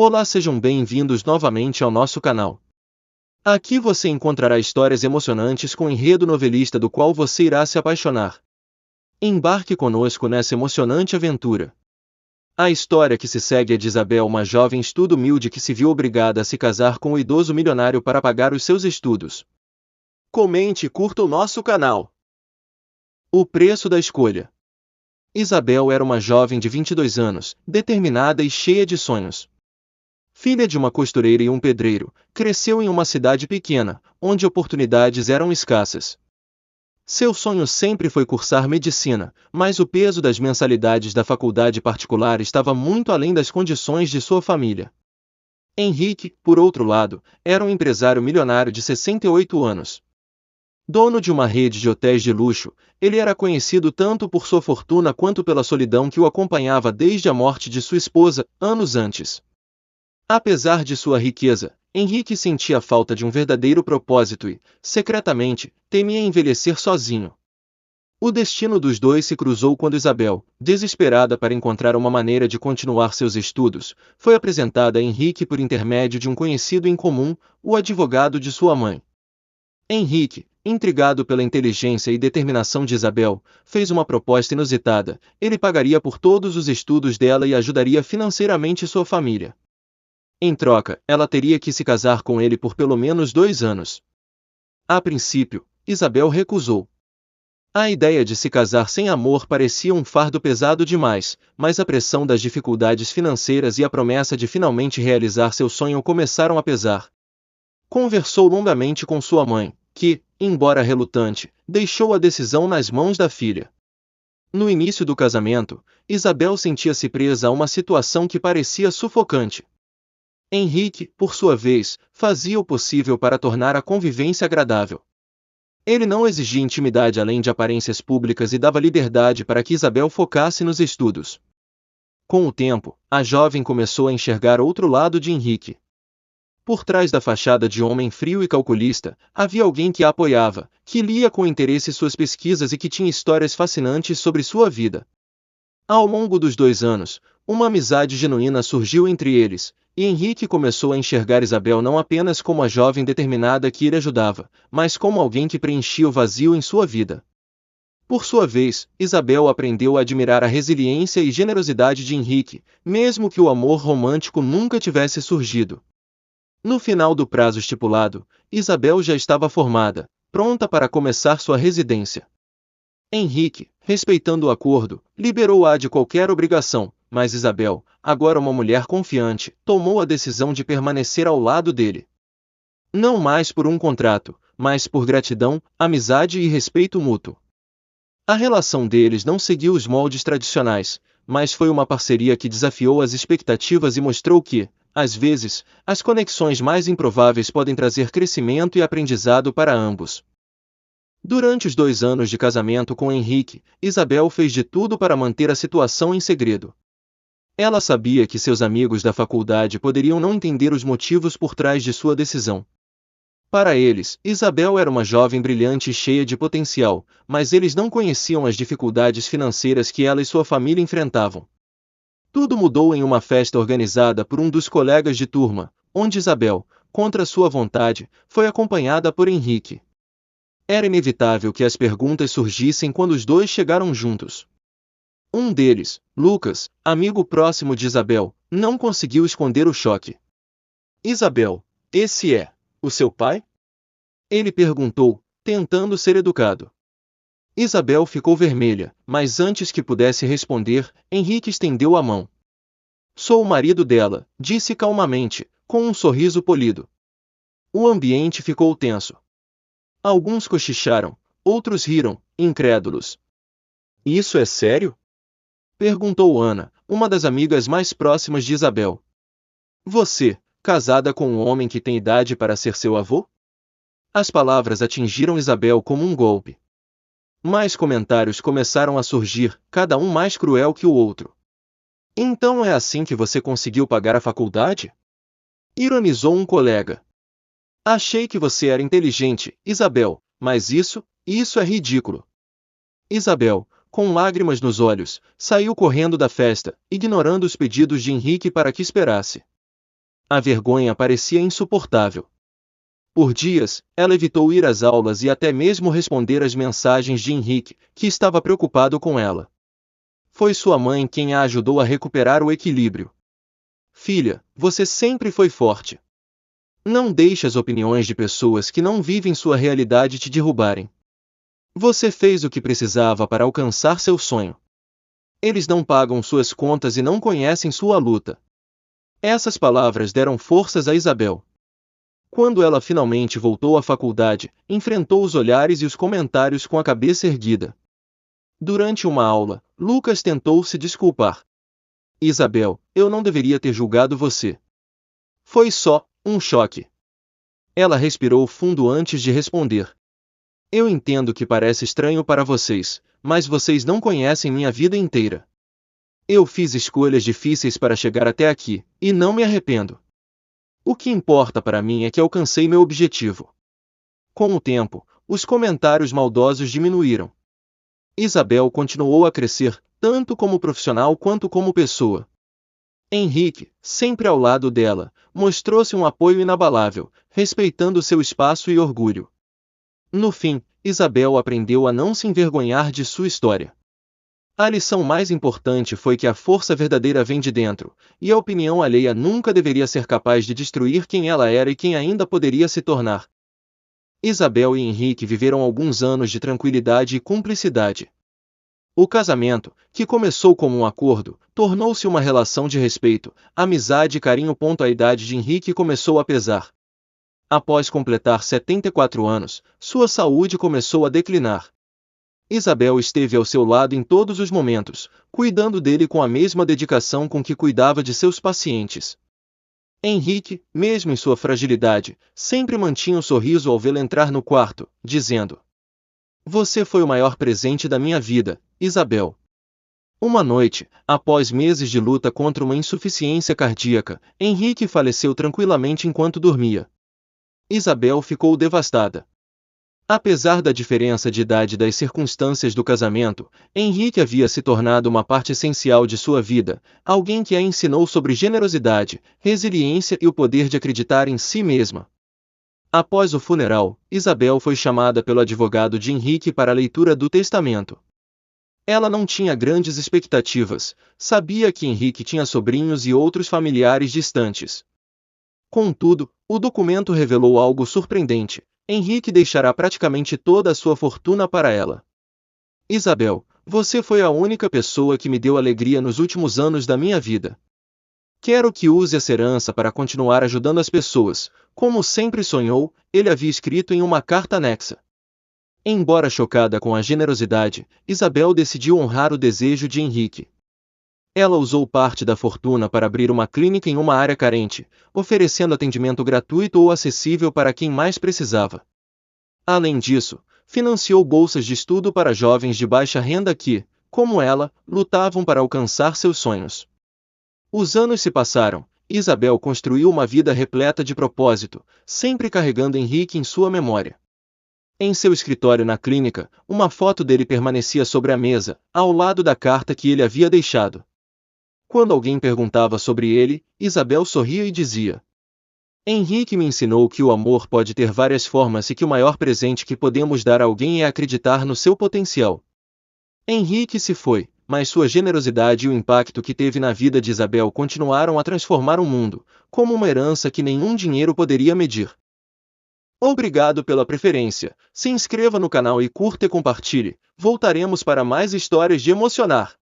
Olá, sejam bem-vindos novamente ao nosso canal. Aqui você encontrará histórias emocionantes com enredo novelista do qual você irá se apaixonar. Embarque conosco nessa emocionante aventura. A história que se segue é de Isabel, uma jovem estudo humilde que se viu obrigada a se casar com o idoso milionário para pagar os seus estudos. Comente e curta o nosso canal. O preço da escolha. Isabel era uma jovem de 22 anos, determinada e cheia de sonhos. Filha de uma costureira e um pedreiro, cresceu em uma cidade pequena, onde oportunidades eram escassas. Seu sonho sempre foi cursar medicina, mas o peso das mensalidades da faculdade particular estava muito além das condições de sua família. Henrique, por outro lado, era um empresário milionário de 68 anos. Dono de uma rede de hotéis de luxo, ele era conhecido tanto por sua fortuna quanto pela solidão que o acompanhava desde a morte de sua esposa, anos antes. Apesar de sua riqueza, Henrique sentia falta de um verdadeiro propósito e, secretamente, temia envelhecer sozinho. O destino dos dois se cruzou quando Isabel, desesperada para encontrar uma maneira de continuar seus estudos, foi apresentada a Henrique por intermédio de um conhecido em comum, o advogado de sua mãe. Henrique, intrigado pela inteligência e determinação de Isabel, fez uma proposta inusitada: ele pagaria por todos os estudos dela e ajudaria financeiramente sua família. Em troca, ela teria que se casar com ele por pelo menos 2 anos. A princípio, Isabel recusou. A ideia de se casar sem amor parecia um fardo pesado demais, mas a pressão das dificuldades financeiras e a promessa de finalmente realizar seu sonho começaram a pesar. Conversou longamente com sua mãe, que, embora relutante, deixou a decisão nas mãos da filha. No início do casamento, Isabel sentia-se presa a uma situação que parecia sufocante. Henrique, por sua vez, fazia o possível para tornar a convivência agradável. Ele não exigia intimidade além de aparências públicas e dava liberdade para que Isabel focasse nos estudos. Com o tempo, a jovem começou a enxergar outro lado de Henrique. Por trás da fachada de homem frio e calculista, havia alguém que a apoiava, que lia com interesse suas pesquisas e que tinha histórias fascinantes sobre sua vida. Ao longo dos 2 anos, uma amizade genuína surgiu entre eles, e Henrique começou a enxergar Isabel não apenas como a jovem determinada que ele ajudava, mas como alguém que preenchia o vazio em sua vida. Por sua vez, Isabel aprendeu a admirar a resiliência e generosidade de Henrique, mesmo que o amor romântico nunca tivesse surgido. No final do prazo estipulado, Isabel já estava formada, pronta para começar sua residência. Henrique, respeitando o acordo, liberou-a de qualquer obrigação, mas Isabel, agora uma mulher confiante, tomou a decisão de permanecer ao lado dele. Não mais por um contrato, mas por gratidão, amizade e respeito mútuo. A relação deles não seguiu os moldes tradicionais, mas foi uma parceria que desafiou as expectativas e mostrou que, às vezes, as conexões mais improváveis podem trazer crescimento e aprendizado para ambos. Durante os 2 anos de casamento com Henrique, Isabel fez de tudo para manter a situação em segredo. Ela sabia que seus amigos da faculdade poderiam não entender os motivos por trás de sua decisão. Para eles, Isabel era uma jovem brilhante e cheia de potencial, mas eles não conheciam as dificuldades financeiras que ela e sua família enfrentavam. Tudo mudou em uma festa organizada por um dos colegas de turma, onde Isabel, contra sua vontade, foi acompanhada por Henrique. Era inevitável que as perguntas surgissem quando os dois chegaram juntos. Um deles, Lucas, amigo próximo de Isabel, não conseguiu esconder o choque. Isabel, esse é o seu pai? Ele perguntou, tentando ser educado. Isabel ficou vermelha, mas antes que pudesse responder, Henrique estendeu a mão. Sou o marido dela, disse calmamente, com um sorriso polido. O ambiente ficou tenso. Alguns cochicharam, outros riram, incrédulos. Isso é sério? Perguntou Ana, uma das amigas mais próximas de Isabel. Você, casada com um homem que tem idade para ser seu avô? As palavras atingiram Isabel como um golpe. Mais comentários começaram a surgir, cada um mais cruel que o outro. Então é assim que você conseguiu pagar a faculdade? Ironizou um colega. Achei que você era inteligente, Isabel, mas isso é ridículo. Isabel, com lágrimas nos olhos, saiu correndo da festa, ignorando os pedidos de Henrique para que esperasse. A vergonha parecia insuportável. Por dias, ela evitou ir às aulas e até mesmo responder às mensagens de Henrique, que estava preocupado com ela. Foi sua mãe quem a ajudou a recuperar o equilíbrio. Filha, você sempre foi forte. Não deixe as opiniões de pessoas que não vivem sua realidade te derrubarem. Você fez o que precisava para alcançar seu sonho. Eles não pagam suas contas e não conhecem sua luta. Essas palavras deram forças a Isabel. Quando ela finalmente voltou à faculdade, enfrentou os olhares e os comentários com a cabeça erguida. Durante uma aula, Lucas tentou se desculpar. Isabel, eu não deveria ter julgado você. Foi só um choque. Ela respirou fundo antes de responder. Eu entendo que parece estranho para vocês, mas vocês não conhecem minha vida inteira. Eu fiz escolhas difíceis para chegar até aqui, e não me arrependo. O que importa para mim é que alcancei meu objetivo. Com o tempo, os comentários maldosos diminuíram. Isabel continuou a crescer, tanto como profissional quanto como pessoa. Henrique, sempre ao lado dela, mostrou-se um apoio inabalável, respeitando seu espaço e orgulho. No fim, Isabel aprendeu a não se envergonhar de sua história. A lição mais importante foi que a força verdadeira vem de dentro, e a opinião alheia nunca deveria ser capaz de destruir quem ela era e quem ainda poderia se tornar. Isabel e Henrique viveram alguns anos de tranquilidade e cumplicidade. O casamento, que começou como um acordo, tornou-se uma relação de respeito, amizade e carinho. A idade de Henrique começou a pesar. Após completar 74 anos, sua saúde começou a declinar. Isabel esteve ao seu lado em todos os momentos, cuidando dele com a mesma dedicação com que cuidava de seus pacientes. Henrique, mesmo em sua fragilidade, sempre mantinha um sorriso ao vê-la entrar no quarto, dizendo: Você foi o maior presente da minha vida, Isabel. Uma noite, após meses de luta contra uma insuficiência cardíaca, Henrique faleceu tranquilamente enquanto dormia. Isabel ficou devastada. Apesar da diferença de idade e das circunstâncias do casamento, Henrique havia se tornado uma parte essencial de sua vida, alguém que a ensinou sobre generosidade, resiliência e o poder de acreditar em si mesma. Após o funeral, Isabel foi chamada pelo advogado de Henrique para a leitura do testamento. Ela não tinha grandes expectativas, sabia que Henrique tinha sobrinhos e outros familiares distantes. Contudo, o documento revelou algo surpreendente. Henrique deixará praticamente toda a sua fortuna para ela. Isabel, você foi a única pessoa que me deu alegria nos últimos anos da minha vida. Quero que use essa herança para continuar ajudando as pessoas, como sempre sonhou, ele havia escrito em uma carta anexa. Embora chocada com a generosidade, Isabel decidiu honrar o desejo de Henrique. Ela usou parte da fortuna para abrir uma clínica em uma área carente, oferecendo atendimento gratuito ou acessível para quem mais precisava. Além disso, financiou bolsas de estudo para jovens de baixa renda que, como ela, lutavam para alcançar seus sonhos. Os anos se passaram, e Isabel construiu uma vida repleta de propósito, sempre carregando Henrique em sua memória. Em seu escritório na clínica, uma foto dele permanecia sobre a mesa, ao lado da carta que ele havia deixado. Quando alguém perguntava sobre ele, Isabel sorria e dizia: Henrique me ensinou que o amor pode ter várias formas e que o maior presente que podemos dar a alguém é acreditar no seu potencial. Henrique se foi, mas sua generosidade e o impacto que teve na vida de Isabel continuaram a transformar o mundo, como uma herança que nenhum dinheiro poderia medir. Obrigado pela preferência, se inscreva no canal e curta e compartilhe, voltaremos para mais histórias de emocionar.